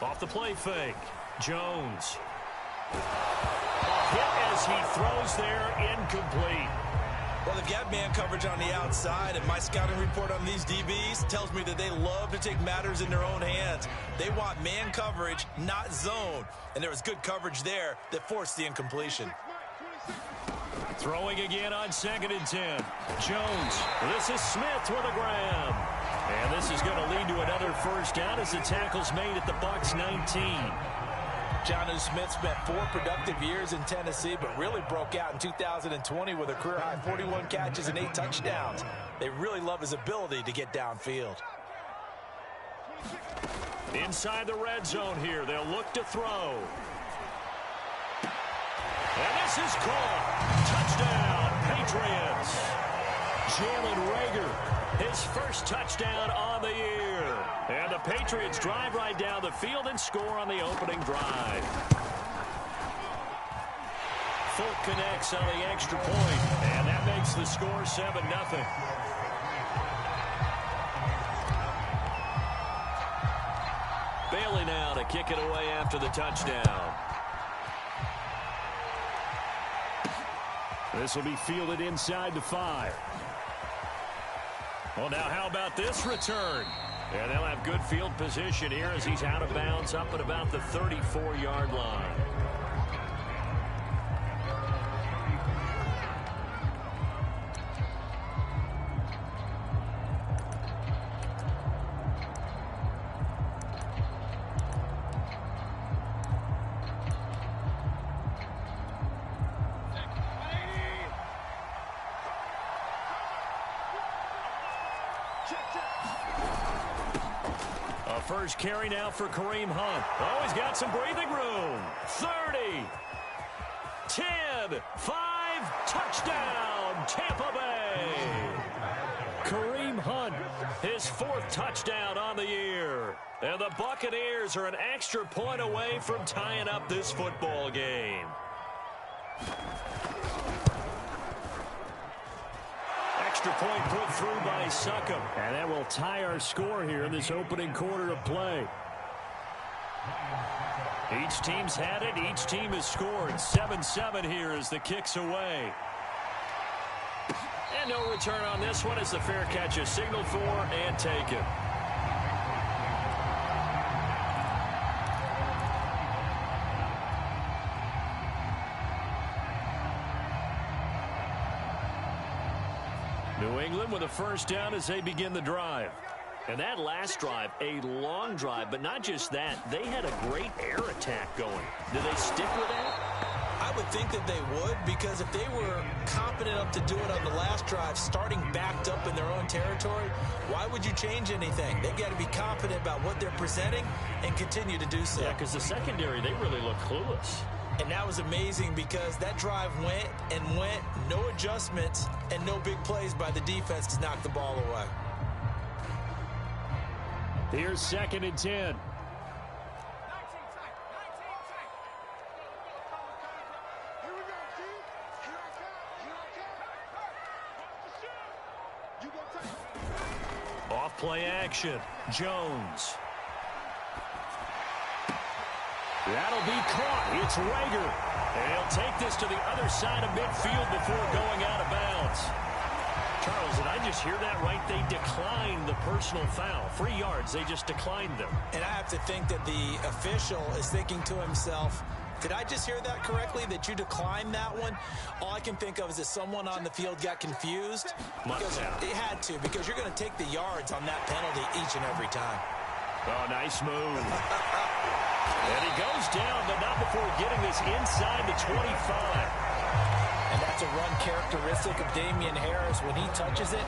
Off the play fake. Jones. Hit as he throws there, incomplete. Well, they've got man coverage on the outside, and my scouting report on these DBs tells me that they love to take matters in their own hands. They want man coverage, not zone. And there was good coverage there that forced the incompletion. Throwing again on 2nd and 10. Jones. This is Smith with a grab. And this is going to lead to another first down as the tackle's made at the Bucs 19. Jonnu Smith spent 4 productive years in Tennessee, but really broke out in 2020 with a career-high 41 catches and 8 touchdowns. They really love his ability to get downfield. Inside the red zone here, they'll look to throw. And this is caught. Touchdown, Patriots. Jalen Reagor, his first touchdown on the year. And the Patriots drive right down the field and score on the opening drive. Fulk connects on the extra point, and that makes the score 7-0. Bailey now to kick it away after the touchdown. This will be fielded inside the 5. Well, now how about this return? And they'll have good field position here as he's out of bounds up at about the 34-yard line. First carry now for Kareem Hunt. Oh, he's got some breathing room. 30, 10, 5, touchdown, Tampa Bay. Kareem Hunt, his 4th touchdown on the year. And the Buccaneers are an extra point away from tying up this football game. Extra point put through by Succop. And that will tie our score here in this opening quarter of play. Each team's had it. Each team has scored. 7-7 here as the kick's away. And no return on this one as the fair catch is signaled for and taken. New England with a first down as they begin the drive. And that last drive, a long drive, but not just that. They had a great air attack going. Do they stick with that? I would think that they would, because if they were competent enough to do it on the last drive, starting backed up in their own territory, why would you change anything? They've got to be confident about what they're presenting and continue to do so. Yeah, because the secondary, they really look clueless. And that was amazing because that drive went and went, no adjustments, and no big plays by the defense to knock the ball away. Here's 2nd and 10. Off play action. Jones. That'll be caught. It's Reagor. And he'll take this to the other side of midfield before going out of bounds. Charles, did I just hear that right? They declined the personal foul. 3 yards, they just declined them. And I have to think that the official is thinking to himself, did I just hear that correctly, that you declined that one? All I can think of is that someone on the field got confused. Because it had to, because you're going to take the yards on that penalty each and every time. Oh, nice move. And he goes down, but not before getting this inside the 25. And that's a run characteristic of Damian Harris. When he touches it,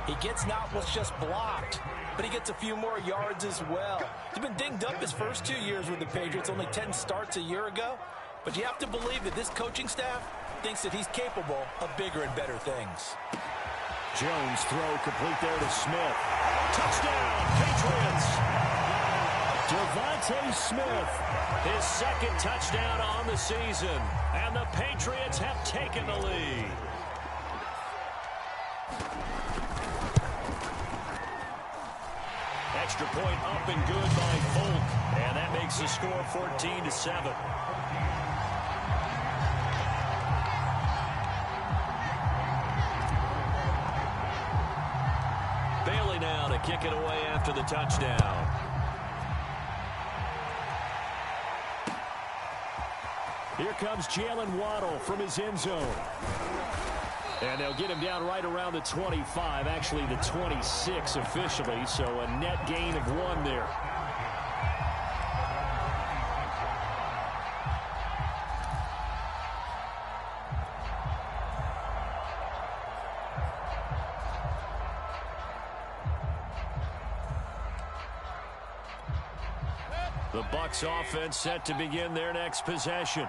he gets not what's just blocked, but he gets a few more yards as well. He's been dinged up his first 2 years with the Patriots, only 10 starts a year ago. But you have to believe that this coaching staff thinks that he's capable of bigger and better things. Jones throw complete there to Smith. Touchdown, Patriots! Devontae Smith, his 2nd touchdown on the season, and the Patriots have taken the lead. extra point up and good by Folk. And that makes the score 14-7. Bailey now to kick it away after the touchdown. Here comes Jalen Waddle from his end zone. And they'll get him down right around the 25, actually the 26 officially, so a net gain of 1 there. The Bucs offense set to begin their next possession.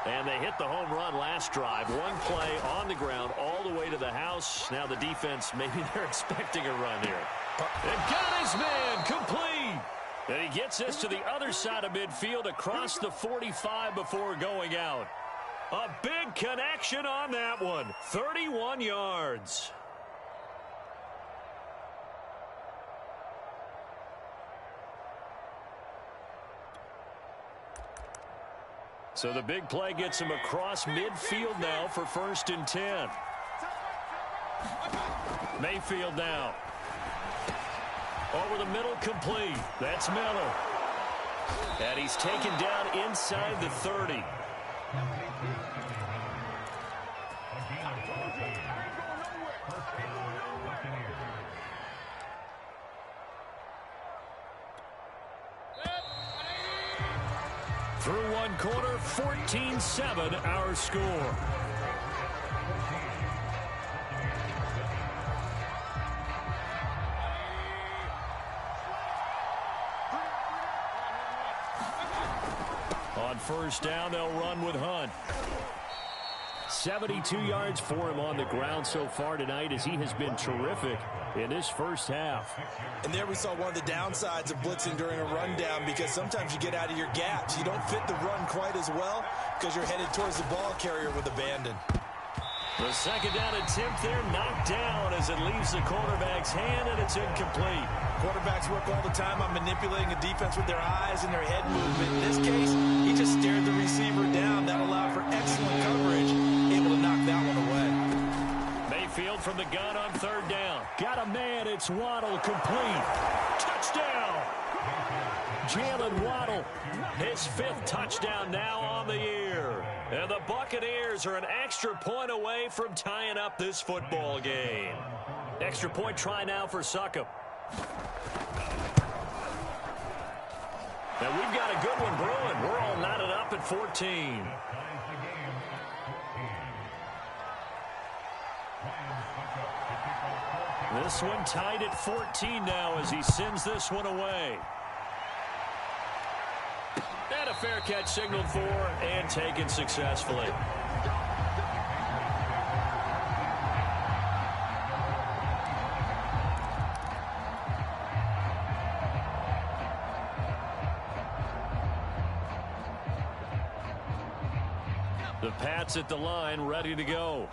And they hit the home run last drive. One play on the ground all the way to the house. Now the defense, maybe they're expecting a run here. And got his man complete. And he gets this to the other side of midfield across the 45 before going out. A big connection on that one. 31 yards. So the big play gets him across midfield now for 1st and 10. Mayfield now. Over the middle, complete. That's Miller. And he's taken down inside the 30. Through one quarter, 14-7 our score. On 1st down, they'll run with Hunt. 72 yards for him on the ground so far tonight as he has been terrific in this first half. And there we saw one of the downsides of blitzing during a rundown, because sometimes you get out of your gaps. You don't fit the run quite as well because you're headed towards the ball carrier with abandon. The 2nd down attempt there knocked down as it leaves the quarterback's hand, and it's incomplete. Quarterbacks work all the time on manipulating a defense with their eyes and their head movement. In this case, he just stared the receiver down. That allowed for excellent coverage, able to knock that one away. Mayfield from the gun on 3rd down. Got a man. It's Waddle, complete. Touchdown! Jalen Waddle, his 5th touchdown now on the year. And the Buccaneers are an extra point away from tying up this football game. Extra point try now for Succop. Now we've got a good one brewing. We're all knotted up at 14. This one tied at 14 now as he sends this one away. And a fair catch signaled for and taken successfully. The Pats at the line, ready to go.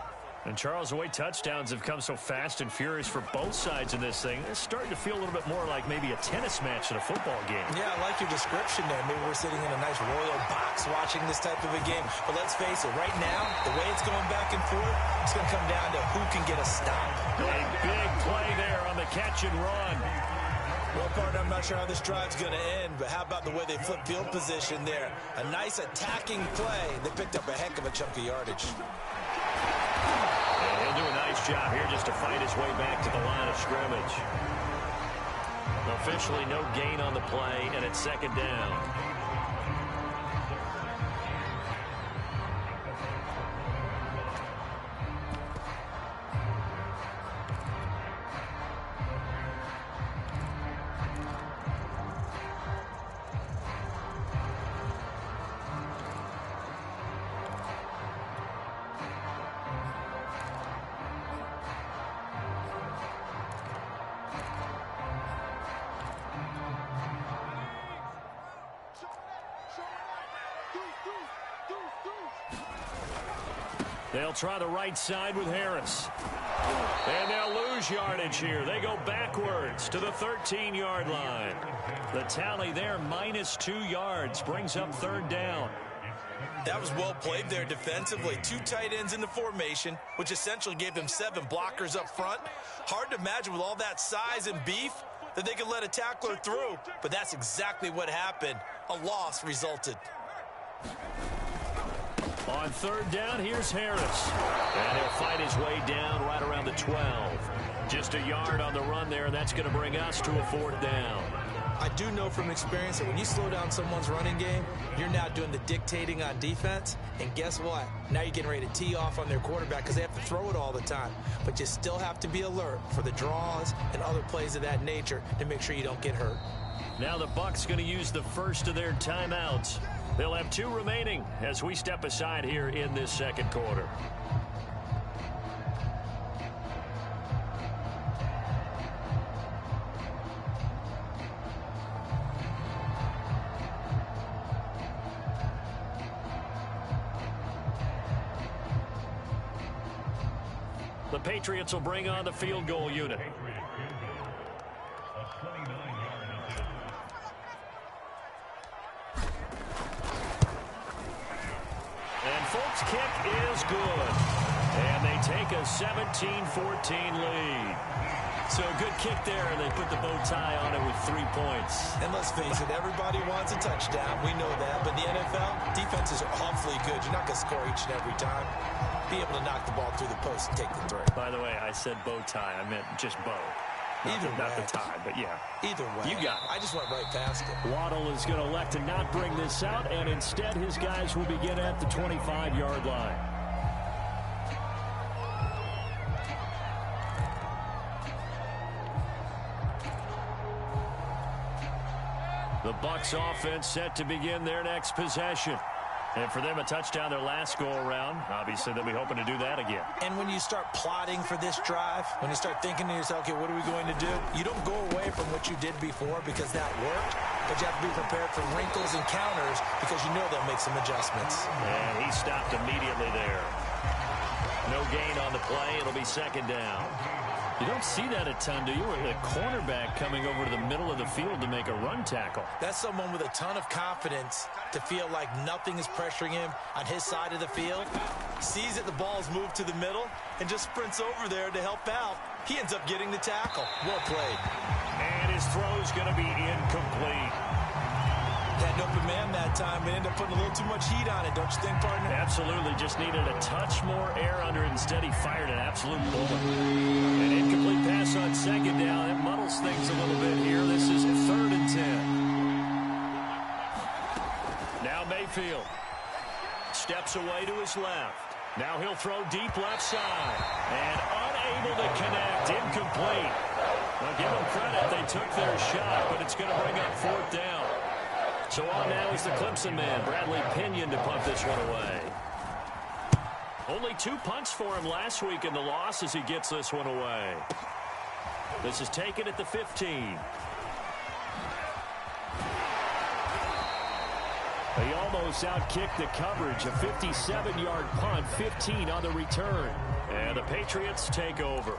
And, Charles, the way touchdowns have come so fast and furious for both sides in this thing, it's starting to feel a little bit more like maybe a tennis match than a football game. Yeah, I like your description there. Maybe we're sitting in a nice royal box watching this type of a game. But let's face it, right now, the way it's going back and forth, it's going to come down to who can get a stop. A big play there on the catch and run. Well, partner, I'm not sure how this drive's going to end, but how about the way they flip field position there? A nice attacking play. They picked up a heck of a chunk of yardage. And he'll do a nice job here just to fight his way back to the line of scrimmage. Officially no gain on the play, and it's 2nd down. They'll try the right side with Harris. And they'll lose yardage here. They go backwards to the 13-yard line. The tally there, -2 yards, brings up third down. That was well played there defensively. 2 tight ends in the formation, which essentially gave them 7 blockers up front. Hard to imagine with all that size and beef that they could let a tackler through, but that's exactly what happened. A loss resulted. On third down, here's Harris. And he'll fight his way down right around the 12. Just a yard on the run there, and that's going to bring us to a fourth down. I do know from experience that when you slow down someone's running game, you're now doing the dictating on defense. And guess what? Now you're getting ready to tee off on their quarterback because they have to throw it all the time. But you still have to be alert for the draws and other plays of that nature to make sure you don't get hurt. Now the Bucs going to use the first of their timeouts. They'll have 2 remaining as we step aside here in this second quarter. The Patriots will bring on the field goal unit. And Folks' kick is good. And they take a 17-14 lead. So a good kick there, and they put the bow tie on it with 3 points. And let's face it, everybody wants a touchdown. We know that. But in the NFL, defenses are awfully good. You're not going to score each and every time. Be able to knock the ball through the post and take the throw. By the way, I said bow tie. I meant just bow. Not the tie, but yeah. Either way. You got it. I just went right past it. Waddle is going to elect to not bring this out, and instead his guys will begin at the 25-yard line. The Bucs offense set to begin their next possession. And for them, a touchdown their last go-around. Obviously, they'll be hoping to do that again. And when you start plotting for this drive, when you start thinking to yourself, okay, what are we going to do? You don't go away from what you did before because that worked, but you have to be prepared for wrinkles and counters because you know they'll make some adjustments. And he stopped immediately there. No gain on the play. It'll be second down. You don't see that a ton, do you? A cornerback coming over to the middle of the field to make a run tackle. That's someone with a ton of confidence to feel like nothing is pressuring him on his side of the field. Sees that the ball's moved to the middle and just sprints over there to help out. He ends up getting the tackle. Well played. And his throw's going to be incomplete. Had an open man that time and ended up putting a little too much heat on it, don't you think, partner? Absolutely. Just needed a touch more air under it. Instead, he fired an absolute bullet. An incomplete pass on second down. It muddles things a little bit here. This is 3rd and 10. Now Mayfield steps away to his left. Now he'll throw deep left side. And unable to connect. Incomplete. Well, give them credit. They took their shot, but it's going to bring up 4th down. So on now is the Clemson man, Bradley Pinion, to punt this one away. Only 2 punts for him last week in the loss as he gets this one away. This is taken at the 15. He almost outkicked the coverage. A 57-yard punt, 15 on the return. And the Patriots take over.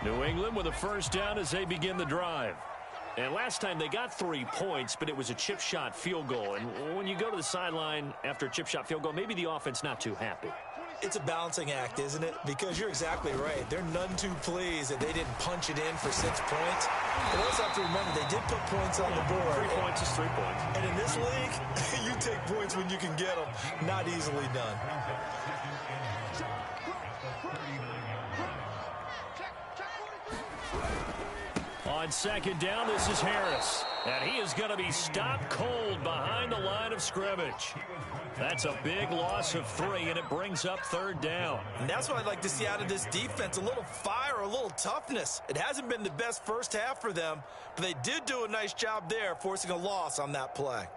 New England with a first down as they begin the drive. And last time they got 3 points, but it was a chip shot field goal. And when you go to the sideline after a chip shot field goal, maybe the offense not too happy. It's a balancing act, isn't it? Because you're exactly right. They're none too pleased that they didn't punch it in for 6 points. But also have to remember, they did put points on the board. 3 points is 3 points. And in this league, you take points when you can get them. Not easily done. On second down, this is Harris. And he is going to be stopped cold behind the line of scrimmage. That's a big loss of 3, and it brings up 3rd down. And that's what I'd like to see out of this defense, a little fire, a little toughness. It hasn't been the best first half for them, but they did do a nice job there, forcing a loss on that play.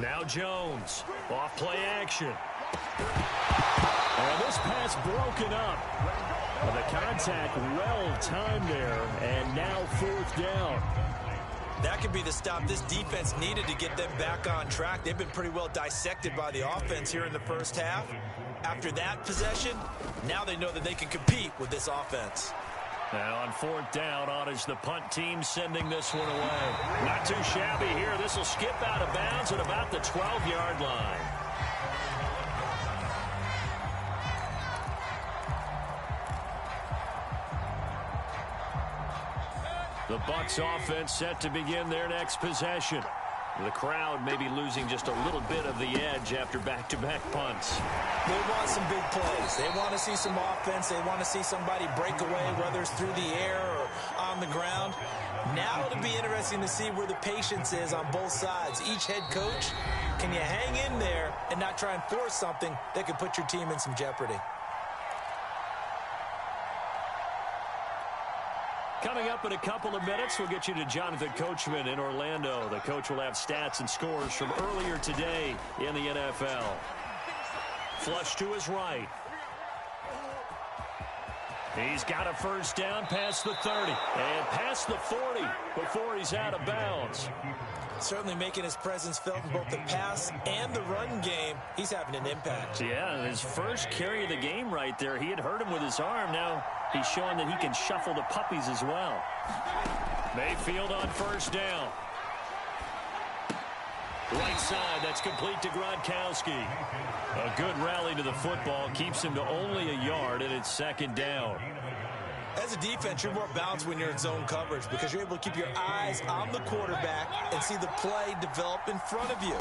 Now Jones, off play action. And this pass broken up. Well, the contact well timed there, and now 4th down. That could be the stop this defense needed to get them back on track. They've been pretty well dissected by the offense here in the first half. After that possession, now they know that they can compete with this offense. Now on 4th down, on is the punt team sending this one away. Not too shabby here. This will skip out of bounds at about the 12-yard line. The Bucs offense set to begin their next possession. The crowd may be losing just a little bit of the edge after back-to-back punts. They want some big plays. They want to see some offense. They want to see somebody break away, whether it's through the air or on the ground. Now it'll be interesting to see where the patience is on both sides. Each head coach, can you hang in there and not try and force something that could put your team in some jeopardy? Coming up in a couple of minutes, we'll get you to Jonathan Coachman in Orlando. The coach will have stats and scores from earlier today in the NFL. Flush to his right. He's got a 1st down past the 30 and past the 40 before he's out of bounds. Certainly making his presence felt in both the pass and the run game. He's having an impact. Yeah, his first carry of the game right there. He had hurt him with his arm. Now he's showing that he can shuffle the puppies as well. Mayfield on 1st down. Right side, that's complete to Gronkowski. A good rally to the football keeps him to only a yard, and it's 2nd down. As a defense, you're more balanced when you're in zone coverage because you're able to keep your eyes on the quarterback and see the play develop in front of you.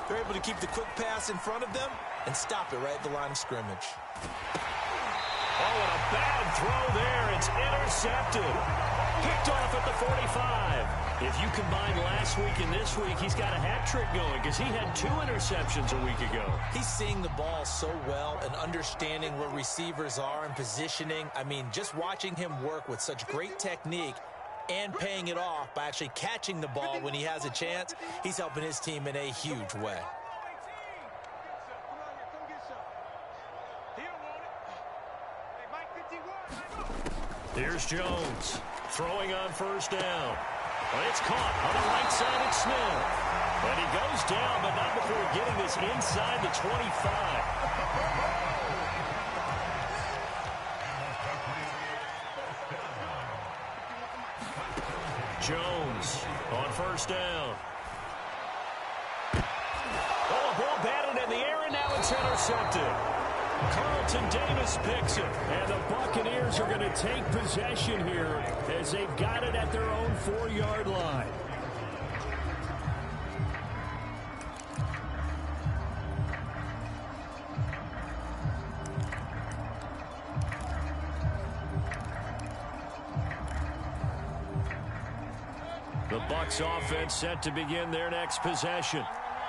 They're able to keep the quick pass in front of them and stop it right at the line of scrimmage. Oh, and a bad throw there. It's intercepted. Picked off at the 45. If you combine last week and this week, he's got a hat trick going because he had 2 interceptions a week ago. He's seeing the ball so well and understanding where receivers are and positioning. I mean, just watching him work with such great technique and paying it off by actually catching the ball when he has a chance, he's helping his team in a huge way. Here's Jones throwing on 1st down. But it's caught on the right side at Smith. And he goes down, but not before getting this inside the 25. Jones on 1st down. Oh, ball batted in the air, and now it's intercepted. Carlton Davis picks it, and the Buccaneers are going to take possession here as they've got it at their own 4-yard line. The Bucs offense set to begin their next possession.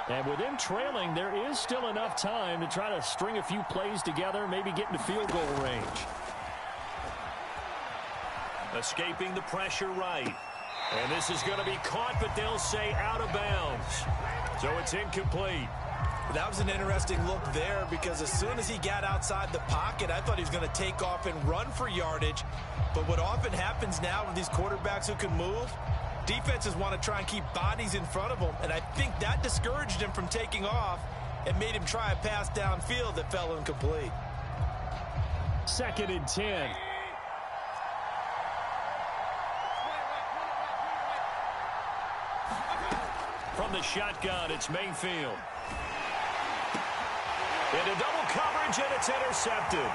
And with them trailing, there is still enough time to try to string a few plays together, maybe get into field goal range. Escaping the pressure right. And this is going to be caught, but they'll say out of bounds. So it's incomplete. That was an interesting look there because as soon as he got outside the pocket, I thought he was going to take off and run for yardage. But what often happens now with these quarterbacks who can move, defenses want to try and keep bodies in front of them, and I think that discouraged him from taking off and made him try a pass downfield that fell incomplete. 2nd and 10. From the shotgun, it's Mayfield. Into double coverage, and it's intercepted.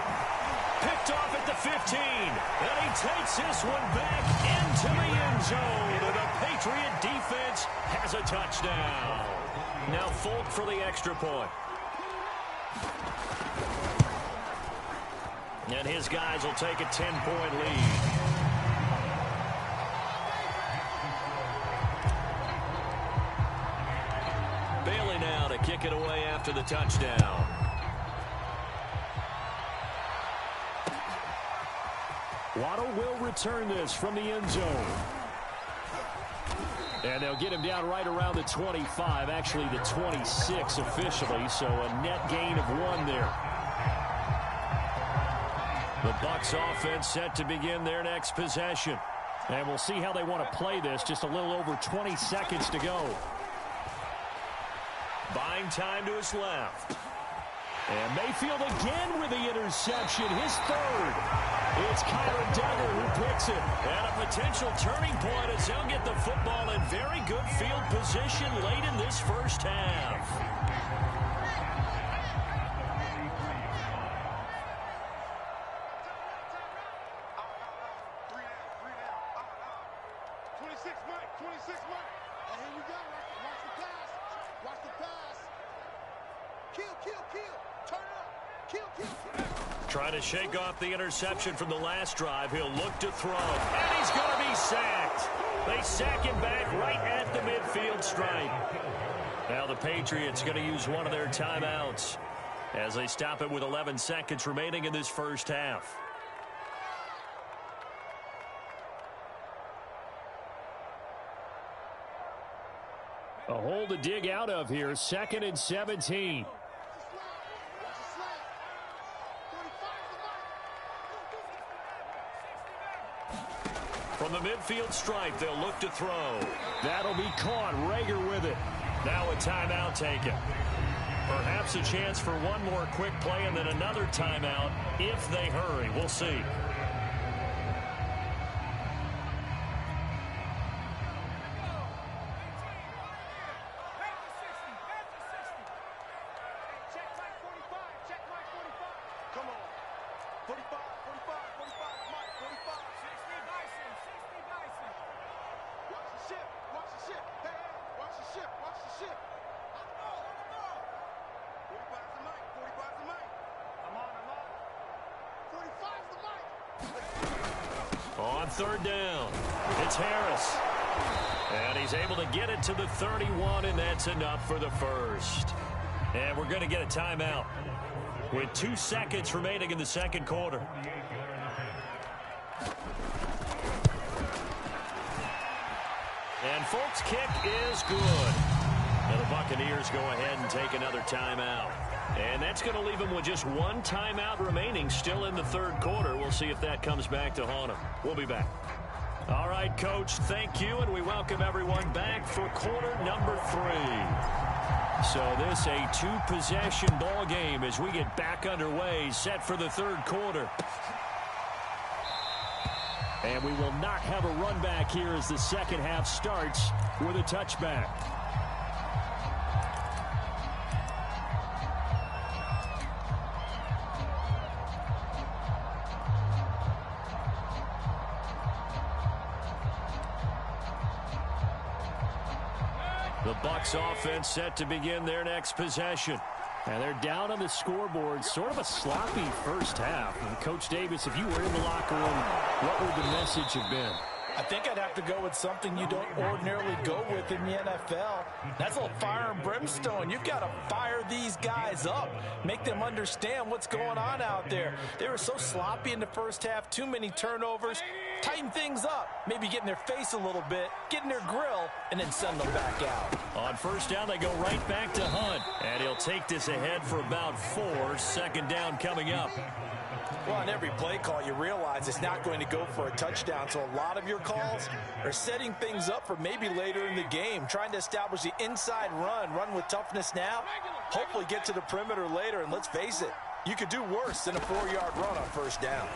Picked off at the 15, and he takes this one back into the end zone, and the Patriot defense has a touchdown. Now Folk for the extra point. And his guys will take a 10-point lead. Bailey now to kick it away after the touchdown. Waddle will return this from the end zone. And they'll get him down right around the 25, actually the 26 officially, so a net gain of 1 there. The Bucs offense set to begin their next possession. And we'll see how they want to play this. Just a little over 20 seconds to go. Buying time to his left. And Mayfield again with the interception, his 3rd. It's Kyler Duggar who picks it. And a potential turning point as they'll get the football in very good field position late in this first half. Trying to shake off the interception from the last drive. He'll look to throw. And he's going to be sacked. They sack him back right at the midfield stripe. Now the Patriots going to use one of their timeouts as they stop it with 11 seconds remaining in this first half. A hole to dig out of here. 2nd and 17. From the midfield stripe, they'll look to throw. That'll be caught. Rager with it. Now a timeout taken. Perhaps a chance for one more quick play and then another timeout if they hurry. We'll see. On 3rd down, it's Harris. And he's able to get it to the 31, and that's enough for the first. And we're going to get a timeout with 2 seconds remaining in the second quarter. And folks, kick is good. And the Buccaneers go ahead and take another timeout. And that's going to leave them with just 1 timeout remaining still in the 3rd quarter. We'll see if that comes back to haunt them. We'll be back. All right, Coach, thank you, and we welcome everyone back for quarter number 3. So this a 2-possession ball game as we get back underway, set for the 3rd quarter. And we will not have a run back here as the second half starts with a touchback. The Bucs offense set to begin their next possession. And they're down on the scoreboard. Sort of a sloppy first half. And Coach Davis, if you were in the locker room, what would the message have been? I think I'd have to go with something you don't ordinarily go with in the NFL. That's a little fire and brimstone. You've got to fire these guys up. Make them understand what's going on out there. They were so sloppy in the first half. Too many turnovers. Tighten things up. Maybe get in their face a little bit. Get in their grill. And then send them back out. On first down, they go right back to Hunt. And he'll take this ahead for about 4. 2nd down coming up. Well, on every play call, you realize it's not going to go for a touchdown. So a lot of your calls are setting things up for maybe later in the game, trying to establish the inside run with toughness now, hopefully get to the perimeter later. And let's face it, you could do worse than a 4-yard run on first down.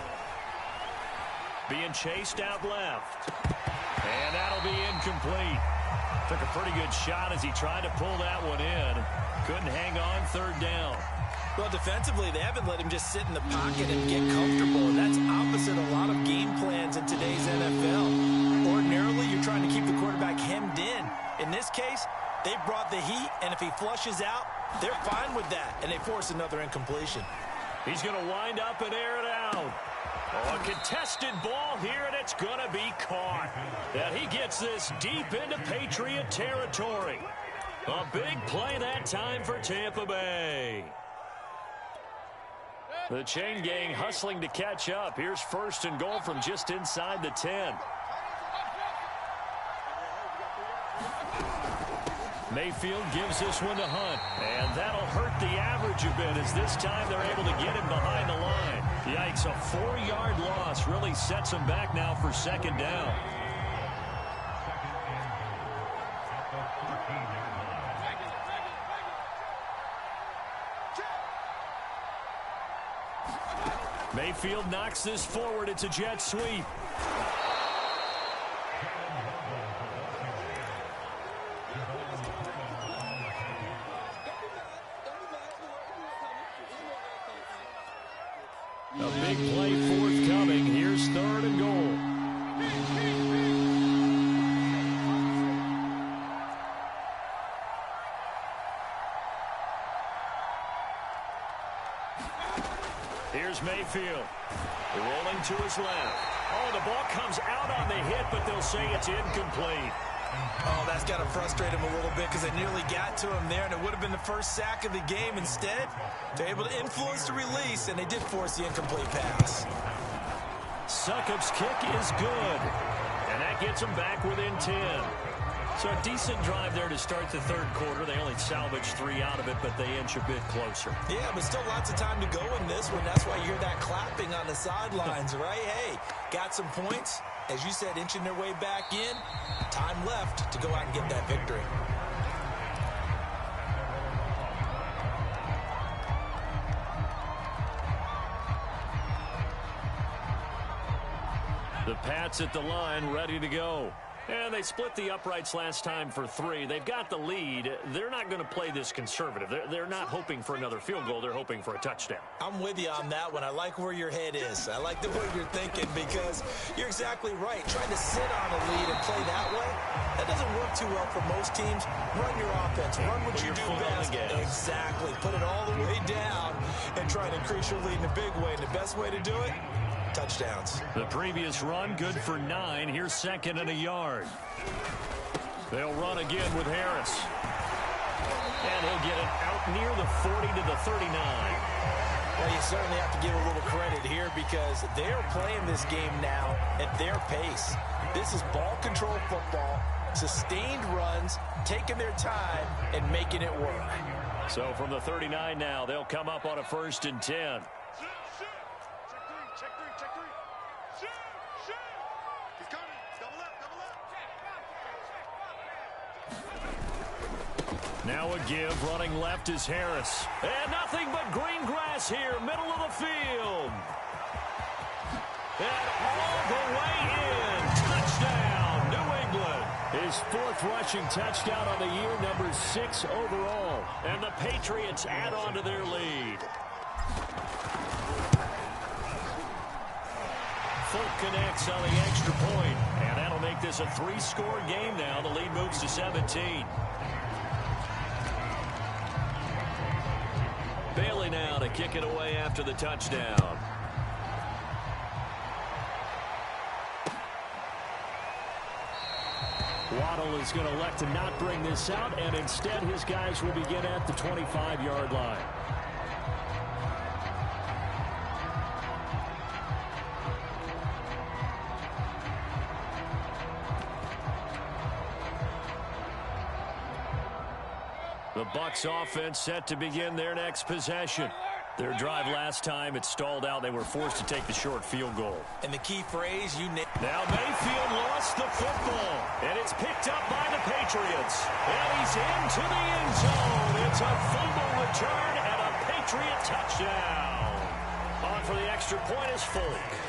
Being chased out left. And that'll be incomplete. Took a pretty good shot as he tried to pull that one in. Couldn't hang on 3rd down. Well, defensively, they haven't let him just sit in the pocket and get comfortable, and that's opposite a lot of game plans in today's NFL. Ordinarily, you're trying to keep the quarterback hemmed in. In this case, they brought the heat, and if he flushes out, they're fine with that, and they force another incompletion. He's going to wind up and air it out. Oh, a contested ball here, and it's going to be caught. And he gets this deep into Patriot territory. A big play that time for Tampa Bay. The chain gang hustling to catch up. Here's 1st and goal from just inside the 10. Mayfield gives this one to Hunt. And that'll hurt the average a bit as this time they're able to get him behind the line. Yikes, a 4-yard loss really sets him back now for second down. Mayfield knocks this forward. It's a jet sweep. A big play forthcoming. Here's 3rd and goal. Here's Mayfield. Rolling to his left. Oh, the ball comes out on the hit, but they'll say it's incomplete. Oh, that's got to frustrate him a little bit because they nearly got to him there, and it would have been the first sack of the game. Instead, they're able to influence the release, and they did force the incomplete pass. Succop's kick is good, and that gets them back within 10. So a decent drive there to start the 3rd quarter. They only salvaged 3 out of it, but they inch a bit closer. Yeah, but still lots of time to go in this one. That's why you hear that clapping on the sidelines, right? Hey, got some points. As you said, inching their way back in. Time left to go out and get that victory. The Pats at the line, ready to go. And they split the uprights last time for 3. They've got the lead. They're not going to play this conservative. They're not hoping for another field goal. They're hoping for a touchdown. I'm with you on that one. I like where your head is. I like the way you're thinking because you're exactly right. Trying to sit on a lead and play that way, that doesn't work too well for most teams. Run your offense. Run what you do best. Exactly. Put it all the way down and try to increase your lead in a big way. And the best way to do it, touchdowns. The previous run, good for 9. Here's 2nd and a yard. They'll run again with Harris. And he'll get it out near the 40 to the 39. Well, you certainly have to give a little credit here because they're playing this game now at their pace. This is ball control football, sustained runs, taking their time, and making it work. So from the 39 now, they'll come up on a 1st and 10. Now a give, running left is Harris. And nothing but green grass here, middle of the field. And all the way in. Touchdown, New England. His 4th rushing touchdown on the year, number 6 overall. And the Patriots add on to their lead. Folk connects on the extra point. And that'll make this a 3-score game now. The lead moves to 17. Bailey now to kick it away after the touchdown. Waddle is going to elect to not bring this out, and instead his guys will begin at the 25-yard line. The Bucs offense set to begin their next possession. Their drive last time, it stalled out. They were forced to take the short field goal. And the key phrase, now Mayfield lost the football, and it's picked up by the Patriots. And he's into the end zone. It's a fumble return and a Patriot touchdown. On for the extra point is Folk.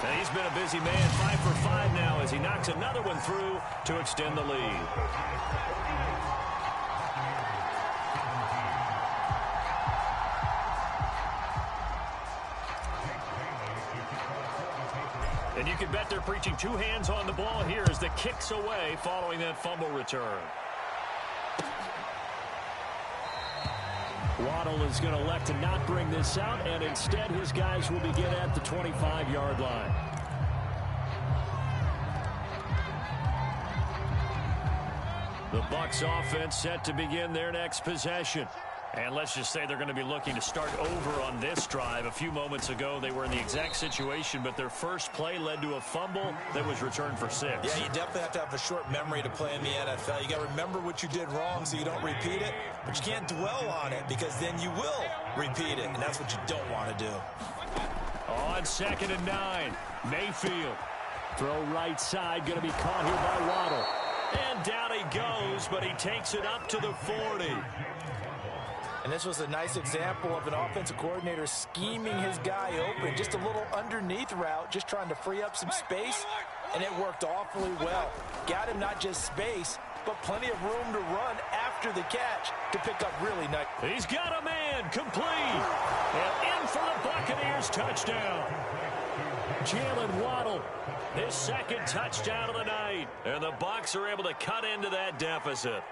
And he's been a busy man, 5 for 5 now as he knocks another one through to extend the lead. And you can bet they're preaching 2 hands on the ball here as the kick's away following that fumble return. Waddle is going to elect to not bring this out, and instead his guys will begin at the 25-yard line. The Bucs offense set to begin their next possession. And let's just say they're going to be looking to start over on this drive. A few moments ago, they were in the exact situation, but their first play led to a fumble that was returned for 6. Yeah, you definitely have to have a short memory to play in the NFL. You got to remember what you did wrong so you don't repeat it, but you can't dwell on it because then you will repeat it, and that's what you don't want to do. On 2nd and 9, Mayfield. Throw right side, going to be caught here by Waddle. And down he goes, but he takes it up to the 40. And this was a nice example of an offensive coordinator scheming his guy open. Just a little underneath route, just trying to free up some space, and it worked awfully well. Got him not just space, but plenty of room to run after the catch to pick up really nice. He's got a man, complete. And in for the Buccaneers touchdown. Jalen Waddle, his 2nd touchdown of the night. And the Bucs are able to cut into that deficit.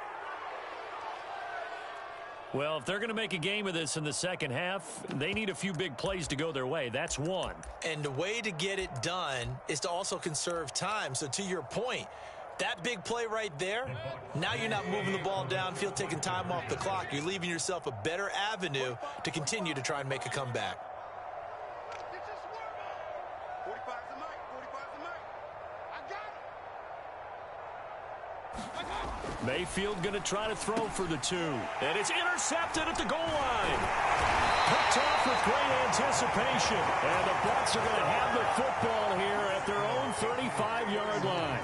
Well, if they're going to make a game of this in the second half, they need a few big plays to go their way. That's one. And the way to get it done is to also conserve time. So to your point, that big play right there, now you're not moving the ball downfield, taking time off the clock. You're leaving yourself a better avenue to continue to try and make a comeback. Mayfield going to try to throw for the 2. And it's intercepted at the goal line. Picked off with great anticipation. And the Bucs are going to have the football here at their own 35-yard line.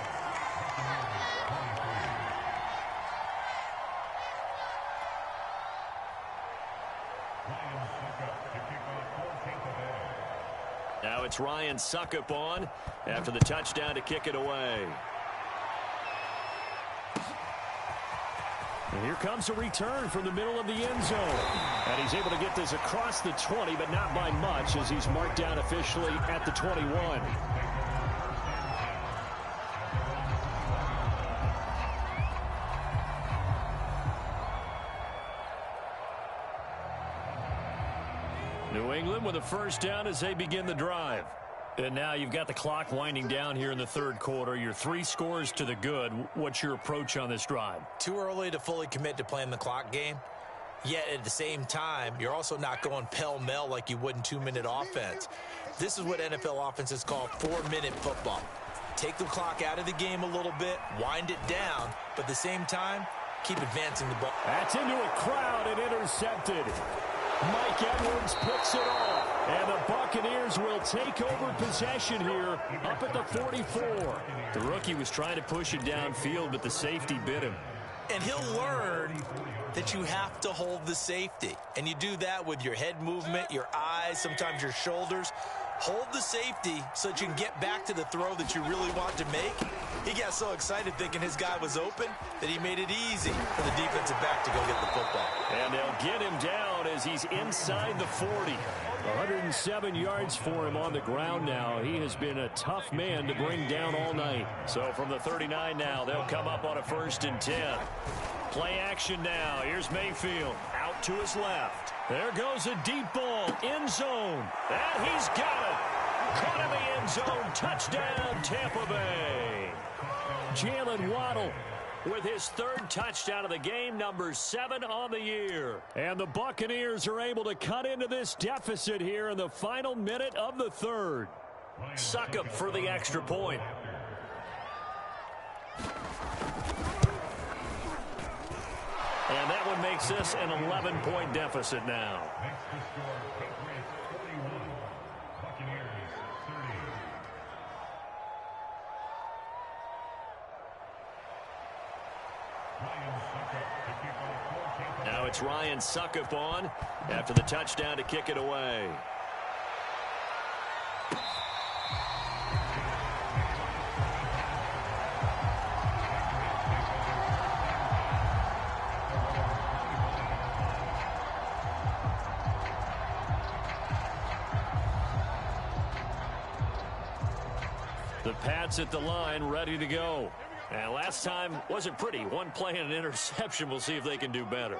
Now it's Ryan Suckup on after the touchdown to kick it away. And here comes a return from the middle of the end zone. And he's able to get this across the 20, but not by much as he's marked down officially at the 21. New England with a first down as they begin the drive. And now you've got the clock winding down here in the third quarter. You're 3 scores to the good. What's your approach on this drive? Too early to fully commit to playing the clock game. Yet at the same time, you're also not going pell-mell like you would in 2-minute offense. This is what NFL offenses call 4-minute football. Take the clock out of the game a little bit, wind it down, but at the same time, keep advancing the ball. That's into a crowd and intercepted. Mike Edwards picks it off. And the Buccaneers will take over possession here up at the 44. The rookie was trying to push it downfield, but the safety bit him. And he'll learn that you have to hold the safety. And you do that with your head movement, your eyes, sometimes your shoulders. Hold the safety so that you can get back to the throw that you really want to make. He got so excited thinking his guy was open that he made it easy for the defensive back to go get the football. And they'll get him down as he's inside the 40. 107 yards for him on the ground now. He has been a tough man to bring down all night. So from the 39 now, they'll come up on a 1st and 10. Play action now. Here's Mayfield out to his left. There goes a deep ball, end zone. And he's got it. Caught in the end zone. Touchdown, Tampa Bay. Jalen Waddle with his 3rd touchdown of the game, number 7 on the year. And the Buccaneers are able to cut into this deficit here in the final minute of the 3rd. Suckup for the extra point. And that one makes this an 11-point deficit now. Now it's Ryan Suckup on after the touchdown to kick it away. The Pats at the line, ready to go. And last time wasn't pretty. One play and an interception. We'll see if they can do better.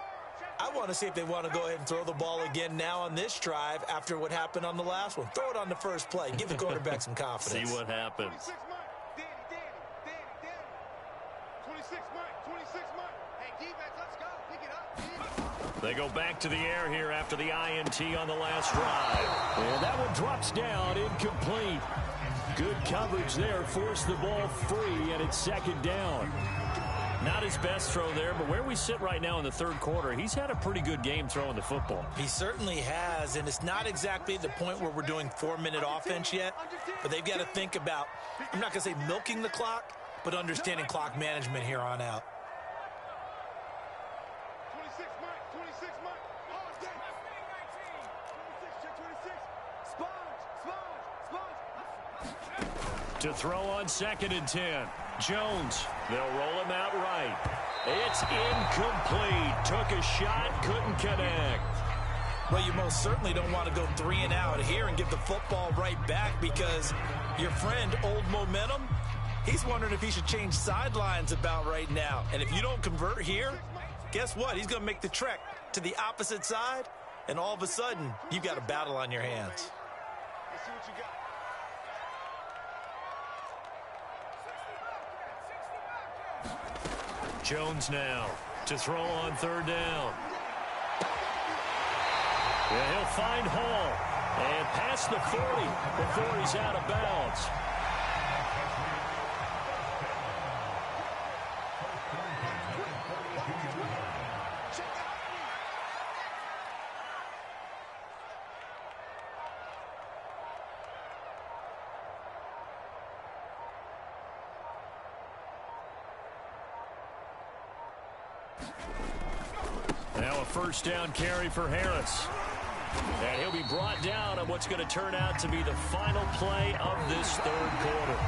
I want to see if they want to go ahead and throw the ball again now on this drive after what happened on the last one. Throw it on the first play. Give the quarterback some confidence. See what happens. 26 Mike. They go back to the air here after the INT on the last drive. And that one drops down, incomplete. Good coverage there, forced the ball free, and it's second down. Not his best throw there, but where we sit right now in the third quarter, he's had a pretty good game throwing the football. He certainly has, and it's not exactly the point where we're doing 4-minute offense yet, but they've got to think about, I'm not going to say milking the clock, but understanding clock management here on out. To throw on 2nd and 10. Jones, they'll roll him out right. It's incomplete. Took a shot, couldn't connect. Well, you most certainly don't want to go 3 and out here and give the football right back, because your friend, Old Momentum, he's wondering if he should change sidelines about right now. And if you don't convert here, guess what? He's going to make the trek to the opposite side, and all of a sudden, you've got a battle on your hands. Let's see what you got. Jones now to throw on 3rd down. Yeah, he'll find Hall and past the 40 before he's out of bounds. Now a 1st down carry for Harris. And he'll be brought down on what's going to turn out to be the final play of this 3rd quarter.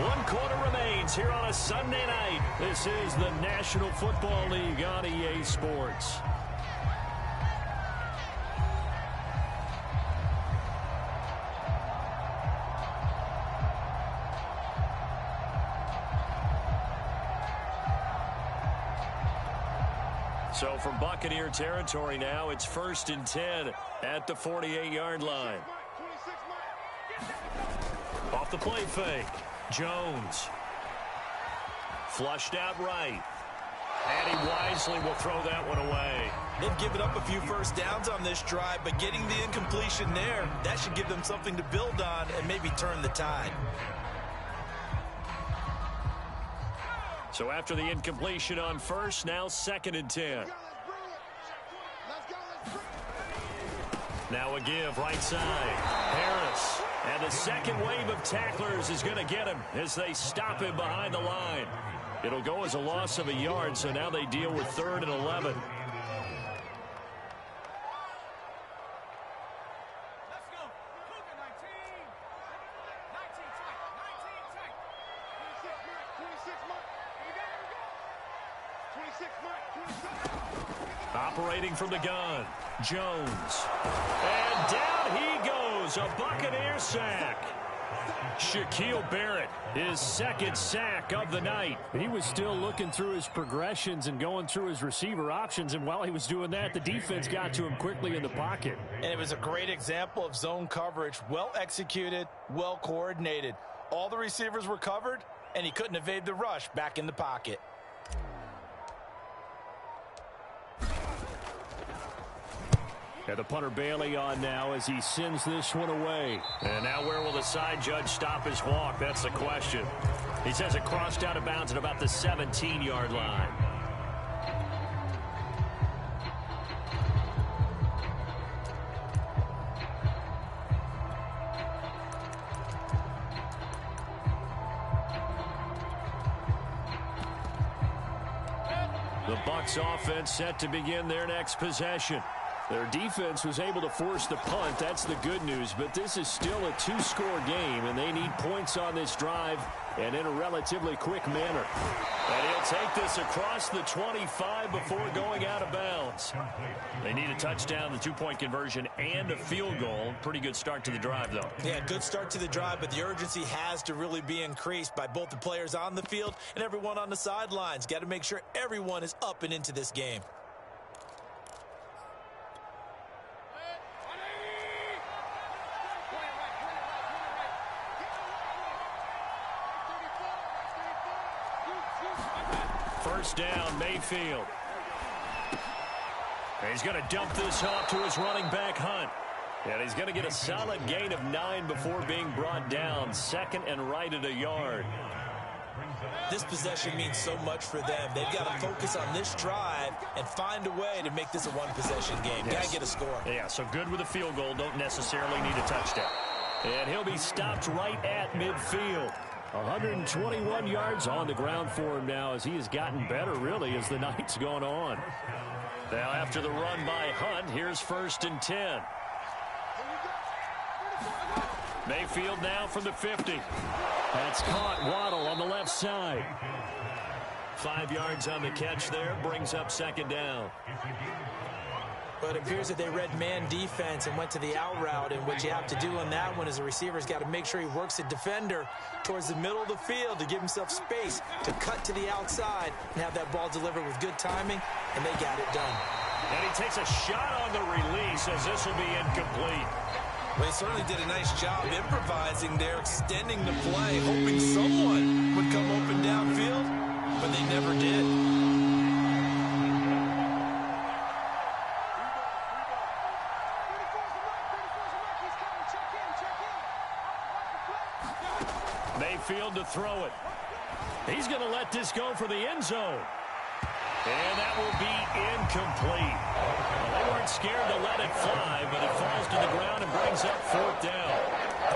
1 quarter remains here on a Sunday night. This is the National Football League on EA Sports. So from Buccaneer territory now, it's 1st and 10 at the 48-yard line. Off the play fake, Jones. Flushed out right. And he wisely will throw that one away. They've given up a few first downs on this drive, but getting the incompletion there, that should give them something to build on and maybe turn the tide. So after the incompletion on 1st, now 2nd and 10. Now a give right side. Harris. And the second wave of tacklers is going to get him as they stop him behind the line. It'll go as a loss of a yard, so now they deal with 3rd and 11. Operating from the gun, Jones. And down he goes, a Buccaneer sack. Shaquille Barrett, his 2nd sack of the night. He was still looking through his progressions and going through his receiver options, and while he was doing that, the defense got to him quickly in the pocket. And it was a great example of zone coverage, well executed, well coordinated. All the receivers were covered, and he couldn't evade the rush back in the pocket. And the punter Bailey on now as he sends this one away. And now where will the side judge stop his walk? That's the question. He says it crossed out of bounds at about the 17-yard line. The Bucs offense set to begin their next possession. Their defense was able to force the punt. That's the good news. But this is still a 2-score game, and they need points on this drive and in a relatively quick manner. And he'll take this across the 25 before going out of bounds. They need a touchdown, the 2-point conversion, and a field goal. Pretty good start to the drive, though. Yeah, good start to the drive, but the urgency has to really be increased by both the players on the field and everyone on the sidelines. Got to make sure everyone is up and into this game. first down, Mayfield. He's going to dump this off to his running back, Hunt. And he's going to get a solid gain of 9 before being brought down. Second and right at a yard. This possession means so much for them. They've got to focus on this drive and find a way to make this a one-possession game. Yes. Got to get a score. Yeah, so good with a field goal. Don't necessarily need a touchdown. And he'll be stopped right at midfield. 121 yards on the ground for him now as he has gotten better, really, as the night's gone on. Now, after the run by Hunt, here's 1st and 10. Mayfield now from the 50. That's caught. Waddle on the left side. 5 yards on the catch there. Brings up 2nd down. But it appears that they read man defense and went to the out route, and what you have to do on that one is the receiver's got to make sure he works the defender towards the middle of the field to give himself space to cut to the outside and have that ball delivered with good timing, and they got it done. And he takes a shot on the release as this will be incomplete. Well, he certainly did a nice job improvising there, extending the play, hoping someone would come open downfield, but they never did. Mayfield to throw it. He's going to let this go for the end zone. And that will be incomplete. Well, they weren't scared to let it fly, but it falls to the ground and brings up 4th down.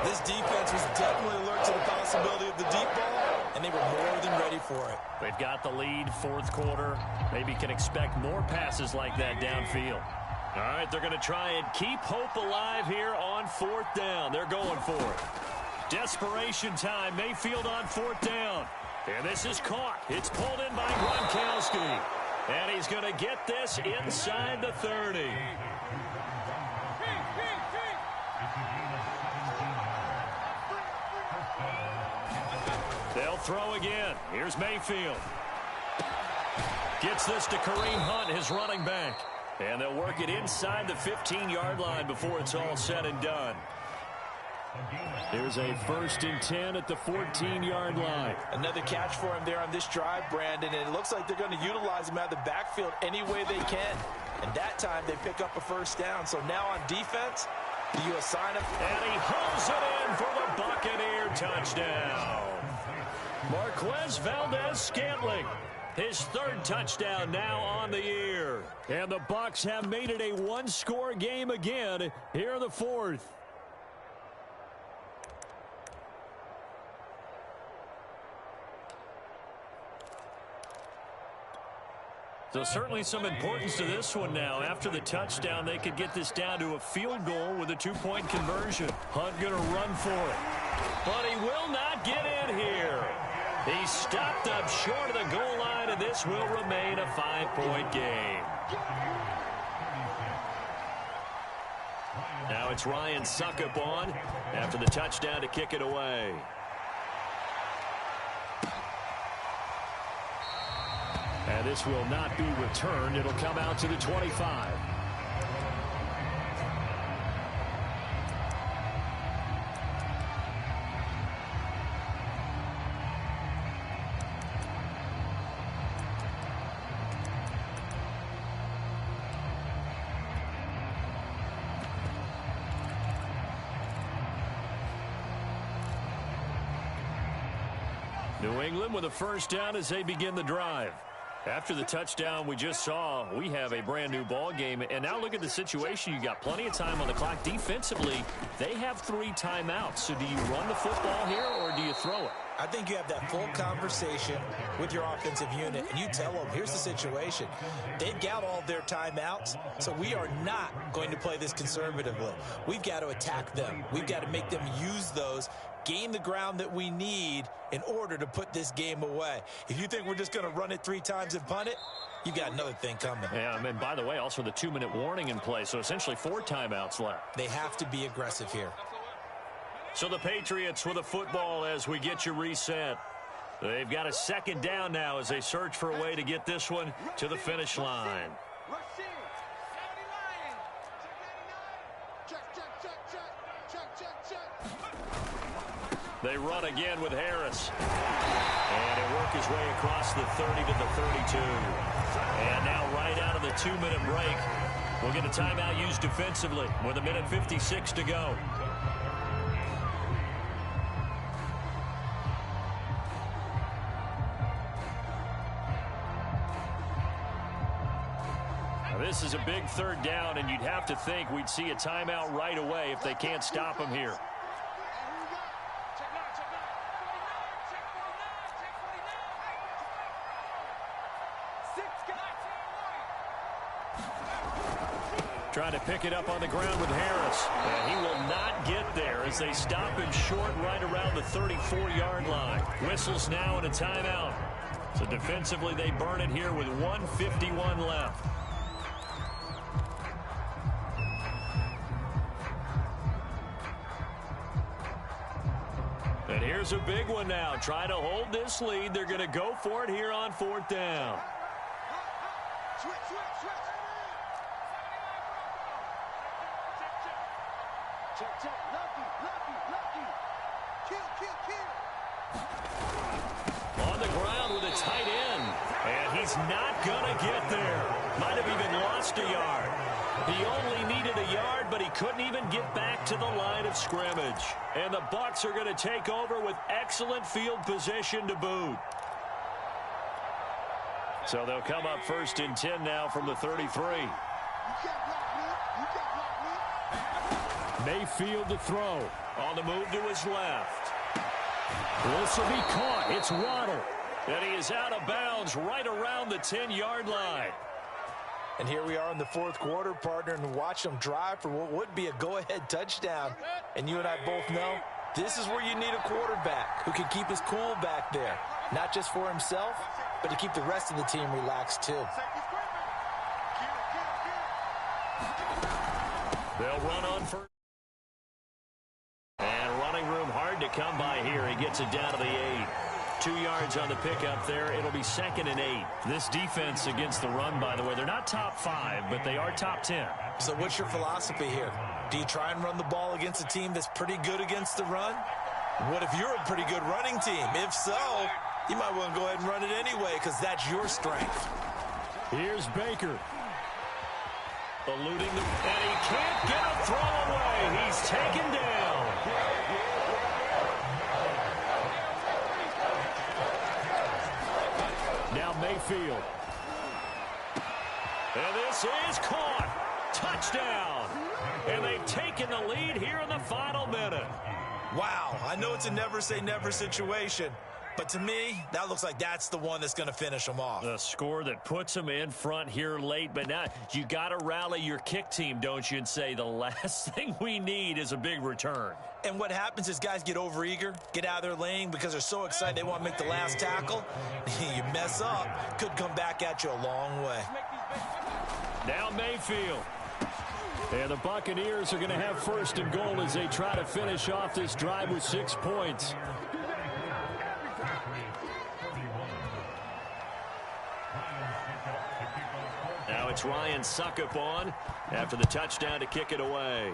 This defense was definitely alert to the possibility of the deep ball, and they were more than ready for it. They've got the lead, 4th quarter. Maybe can expect more passes like that downfield. All right, they're going to try and keep hope alive here on 4th down. They're going for it. Desperation time. Mayfield on 4th down. And this is caught. It's pulled in by Gronkowski. And he's going to get this inside the 30. They'll throw again. Here's Mayfield. Gets this to Kareem Hunt, his running back. And they'll work it inside the 15-yard line before it's all said and done. Here's a 1st and 10 at the 14-yard line. Another catch for him there on this drive, Brandon, and it looks like they're going to utilize him out of the backfield any way they can. And that time they pick up a 1st down. So now on defense, do you assign him? And he hauls it in for the Buccaneer touchdown. Marquez Valdez-Scantling, his 3rd touchdown now on the year. And the Bucs have made it a one-score game again here in the 4th. So certainly some importance to this one now. After the touchdown, they could get this down to a field goal with a 2-point conversion. Hunt going to run for it. But he will not get in here. He stopped up short of the goal line, and this will remain a 5-point game. Now it's Ryan Suckup on after the touchdown to kick it away. And this will not be returned. It'll come out to the 25. New England with a 1st down as they begin the drive. After the touchdown we just saw, we have a brand new ball game. And now look at the situation. You got plenty of time on the clock. Defensively, they have 3 timeouts. So do you run the football here or do you throw it? I think you have that full conversation with your offensive unit, and you tell them, here's the situation. They've got all their timeouts, so we are not going to play this conservatively. We've got to attack them. We've got to make them use those, gain the ground that we need in order to put this game away. If you think we're just going to run it 3 times and punt it, you got another thing coming. Yeah, and by the way, also the 2-minute warning in play, so essentially 4 timeouts left. They have to be aggressive here. So the Patriots with a football as we get you reset. They've got a 2nd down now as they search for a way to get this one to the finish line. They run again with Harris. And it works work his way across the 30 to the 32. And now right out of the 2-minute break, we'll get a timeout used defensively with 1:56 to go. This is a big third down, and you'd have to think we'd see a timeout right away if they can't stop him here. Trying to pick it up on the ground with Harris. And he will not get there as they stop him short right around the 34-yard line. Whistles now and a timeout. So defensively they burn it here with 1:51 left. And here's a big one now. Trying to hold this lead. They're going to go for it here on 4th down. Switch. Check. Lucky. Kill. On the ground with a tight end. And he's not going to get there. Might have even lost a yard. He only needed a yard, but he couldn't even get back to the line of scrimmage. And the Bucs are going to take over with excellent field position to boot. So they'll come up 1st and 10 now from the 33. Mayfield to throw. On the move to his left. This will be caught. It's Waddle. And he is out of bounds right around the 10-yard line. And here we are in the 4th quarter, partner, and watch them drive for what would be a go-ahead touchdown. And you and I both know this is where you need a quarterback who can keep his cool back there. Not just for himself, but to keep the rest of the team relaxed too. They'll run on first. And running room hard to come by here. He gets it down to the 8. 2 yards on the pickup there. It'll be 2nd and 8. This defense against the run, by the way, they're not top 5, but they are top 10. So what's your philosophy here? Do you try and run the ball against a team that's pretty good against the run? What if you're a pretty good running team? If so, you might want to go ahead and run it anyway because that's your strength. Here's Baker. Eluding the... And he can't get a throw away. He's taken down. Now Mayfield. And this is caught. Touchdown. And they've taken the lead here in the final minute. Wow, I know it's a never-say-never situation, but to me, that looks like that's the one that's going to finish them off. The score that puts them in front here late, but now you got to rally your kick team, don't you, and say the last thing we need is a big return. And what happens is guys get overeager, get out of their lane because they're so excited they want to make the last tackle. You mess up, could come back at you a long way. Now Mayfield. And the Buccaneers are going to have 1st and goal as they try to finish off this drive with 6 points. Now it's Ryan Suckup on after the touchdown to kick it away.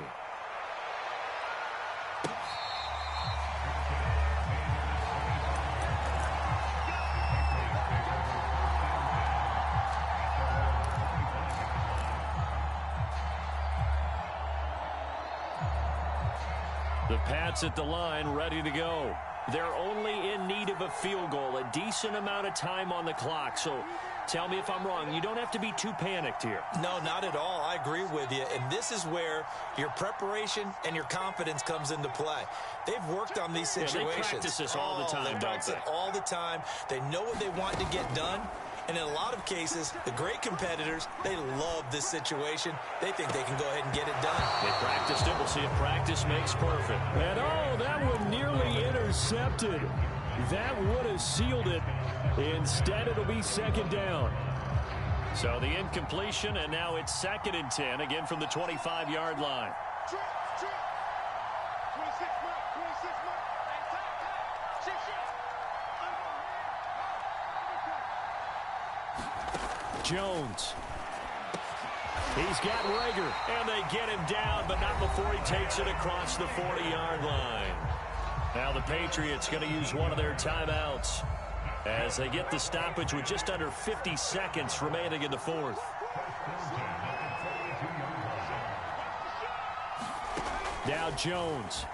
The Pats at the line, ready to go. They're only in need of a field goal, a decent amount of time on the clock. So tell me if I'm wrong. You don't have to be too panicked here. No, not at all. I agree with you. And this is where your preparation and your confidence comes into play. They've worked on these situations. They practice this all the time, they practice it all the time. They know what they want to get done. And in a lot of cases, the great competitors, they love this situation. They think they can go ahead and get it done. They practiced it. We'll see if practice makes perfect. And oh, that one nearly intercepted. That would have sealed it. Instead, it'll be 2nd down. So the incompletion, and now it's 2nd and 10, again from the 25-yard line. Jones. He's got Rager. And they get him down, but not before he takes it across the 40-yard line. Now the Patriots going to use one of their timeouts. as they get the stoppage with just under 50 seconds remaining in the fourth. Now Jones.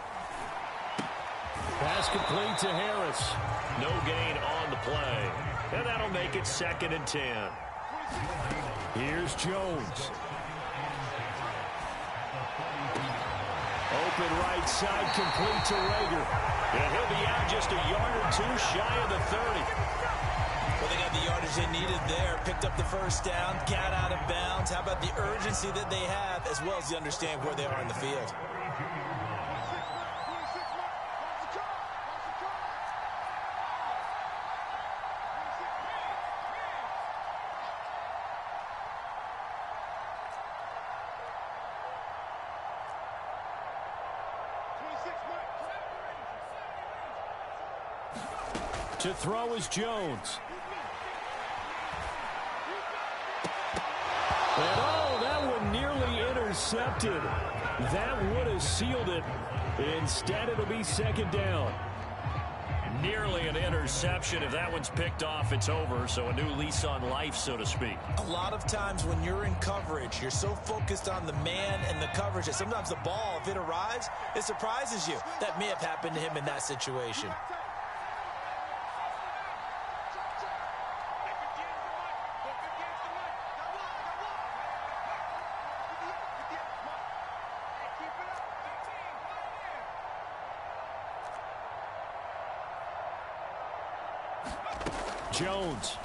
Pass complete to Harris. No gain on the play. And that'll make it 2nd and 10. Here's Jones. Open right side, complete to Rager. And he'll be out just a yard or two shy of the 30. Well, they got the yardage they needed there. Picked up the first down, got out of bounds. How about the urgency that they have, as well as they understand where they are in the field? To throw is Jones. And oh, that one nearly intercepted. That would have sealed it. Instead, it'll be 2nd down. Nearly an interception. If that one's picked off, it's over. So a new lease on life, so to speak. A lot of times when you're in coverage, you're so focused on the man and the coverage that sometimes the ball, if it arrives, it surprises you. That may have happened to him in that situation. Jones.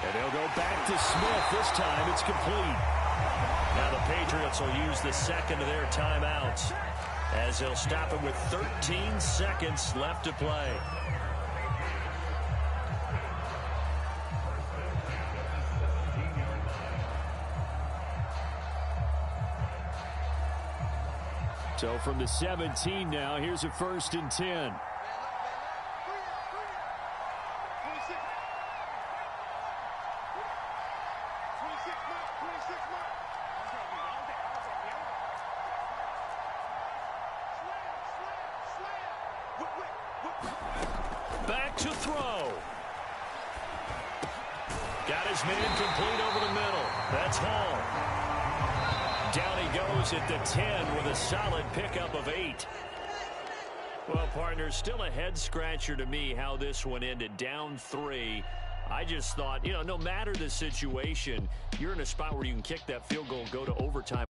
And they'll go back to Smith. This time it's complete. Now the Patriots will use the 2nd of their timeouts as they'll stop it with 13 seconds left to play. So from the 17 now, here's a 1st and 10. Back to throw. Got his man complete over the middle. That's Hall. Down he goes at the 10 with a solid pickup of 8. Well, partners, still a head-scratcher to me how this one ended. Down 3. I just thought, no matter the situation, you're in a spot where you can kick that field goal, go to overtime.